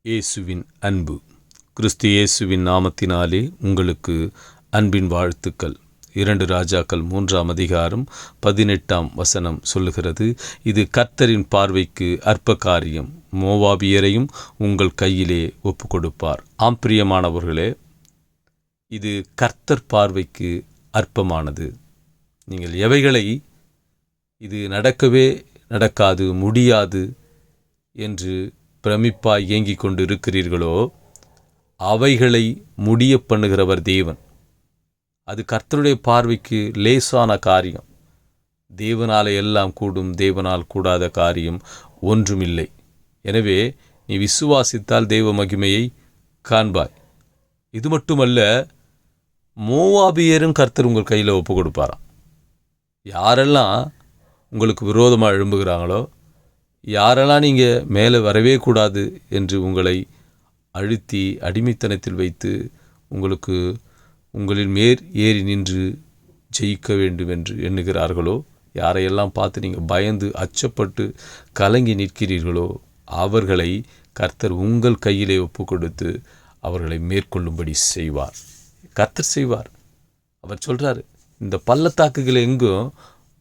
இயேசுவின் அன்பு. கிறிஸ்து இயேசுவின் நாமத்தினாலே உங்களுக்கு அன்பின் வாழ்த்துக்கள். 2 ராஜாக்கள் 3ஆம் அதிகாரம் 18ஆம் வசனம் சொல்லுகிறது, இது கர்த்தரின் பார்வைக்கு அற்ப காரியம், மோவாபியரையும் உங்கள் கையிலே ஒப்பு கொடுப்பார். ஆம் பிரியமானவர்களே, இது கர்த்தர் பார்வைக்கு அற்பமானது. நீங்கள் எவைகளை இது நடக்கவே நடக்காது, முடியாது என்று பிரமிப்பாய் ஏங்கிக் கொண்டு இருக்கிறீர்களோ, அவைகளை முடிய பண்ணுகிறவர் தேவன். அது கர்த்தருடைய பார்வைக்கு லேசான காரியம். தேவனால் எல்லாம் கூடும், தேவனால் கூடாத காரியம் ஒன்றுமில்லை. எனவே நீ விசுவாசித்தால் தேவ மகிமையை காண்பாய். இது மட்டுமல்ல, மோவாபியரும் கர்த்தர் உங்கள் கையில் ஒப்பு கொடுப்பாராம். யாரெல்லாம் உங்களுக்கு விரோதமாக எழும்புகிறாங்களோ, யாரெல்லாம் நீங்கள் மேலே வரவே கூடாது என்று உங்களை அழுத்தி அடிமைத்தனத்தில் வைத்து உங்களின் மேற் ஏறி நின்று ஜெயிக்க வேண்டும் என்று எண்ணுகிறார்களோ, யாரையெல்லாம் பார்த்து நீங்கள் பயந்து அச்சப்பட்டு கலங்கி நிற்கிறீர்களோ, அவர்களை கர்த்தர் உங்கள் கையிலே ஒப்பு கொடுத்து அவர்களை மேற்கொள்ளும்படி செய்வார். கர்த்தர் செய்வார். அவர் சொல்கிறார், இந்த பள்ளத்தாக்குகள் எங்கும்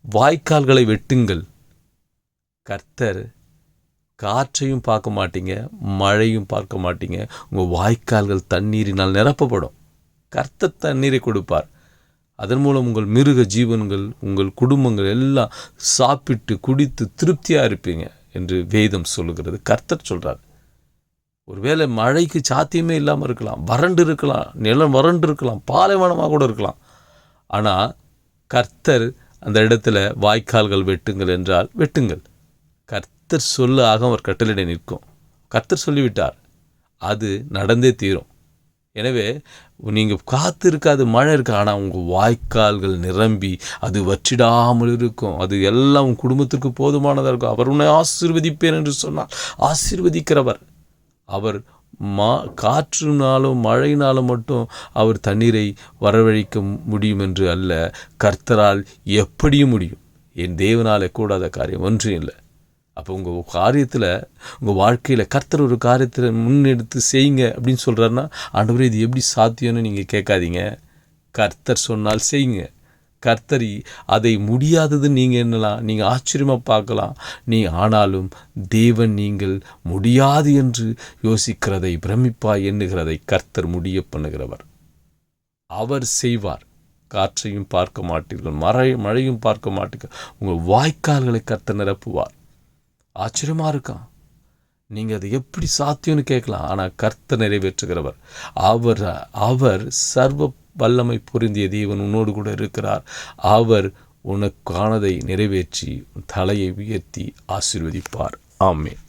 வாய்க்கால்களை வெட்டுங்கள். கர்த்தர் காற்றையும் பார்க்க மாட்டீங்க, மழையும் பார்க்க மாட்டீங்க. உங்கள் வாய்க்கால்கள் தண்ணீரினால் நிரப்பப்படும். கர்த்தர் தண்ணீரை கொடுப்பார். அதன் மூலம் உங்கள் மிருக ஜீவன்கள், உங்கள் குடும்பங்கள் எல்லாம் சாப்பிட்டு குடித்து திருப்தியாக இருப்பீங்க என்று வேதம் சொல்லுகிறது. கர்த்தர் சொல்கிறார். ஒருவேளை மழைக்கு சாத்தியமே இல்லாமல் இருக்கலாம், வறண்டு இருக்கலாம், நிலம் வறண்டு இருக்கலாம், பாலைவனமாக கூட இருக்கலாம். ஆனால் கர்த்தர் அந்த இடத்துல வாய்க்கால்கள் வெட்டுங்கள் என்றால் வெட்டுங்கள். கர்த்தர் சொல்ல ஆக அவர் கட்டளையிட நிற்கும். கர்த்தர் சொல்லிவிட்டார், அது நடந்தே தீரும். எனவே நீங்கள் காத்து இருக்காது, மழை இருக்கு, ஆனால் உங்கள் வாய்க்கால்கள் நிரம்பி அது வற்றிடாமல் இருக்கும். அது எல்லாம் உங்கள் குடும்பத்திற்கு போதுமானதாக இருக்கும். அவர் உன்னை ஆசீர்வதிப்பேன் என்று சொன்னால் ஆசீர்வதிக்கிறவர். அவர் காற்றுனாலும் மழையினாலும் மட்டும் அவர் தண்ணீரை வரவழைக்க முடியும் என்று அல்ல, கர்த்தரால் எப்படியும் முடியும். என் தேவனால் கூடாத காரியம் ஒன்றும் இல்லை. அப்போ உங்கள் காரியத்தில், உங்கள் வாழ்க்கையில் கர்த்தர் ஒரு காரியத்தில் முன்னெடுத்து செய்யுங்க அப்படின்னு சொல்கிறாருன்னா, ஆண்டவரே இது எப்படி சாத்தியம்னு நீங்கள் கேட்காதீங்க. கர்த்தர் சொன்னால் செய்யுங்க. கர்த்தர் அதை முடியாதது நீங்கள் என்னலாம், நீங்கள் ஆச்சரியமாக பார்க்கலாம். ஆனாலும் தேவன் நீங்கள் முடியாது என்று யோசிக்கிறதை, பிரமிப்பாய் எண்ணுகிறதை கர்த்தர் முடிய பண்ணுகிறவர். அவர் செய்வார். காற்றையும் பார்க்க மாட்டீர்கள், மழையும் பார்க்க மாட்டீர்கள். உங்கள் வாய்க்கால்களை கர்த்தர் நிரப்புவார். ஆச்சரியமாக இருக்கான். நீங்கள் அது எப்படி சாத்தியம்னு கேட்கலாம். ஆனால் கர்த்தர் நிறைவேற்றுகிறவர். அவர் சர்வ வல்லமை பொருந்திய தேவன் உன்னோடு கூட இருக்கிறார். அவர் உனக்கானதை நிறைவேற்றி தலையை உயர்த்தி ஆசீர்வதிப்பார். ஆமென்.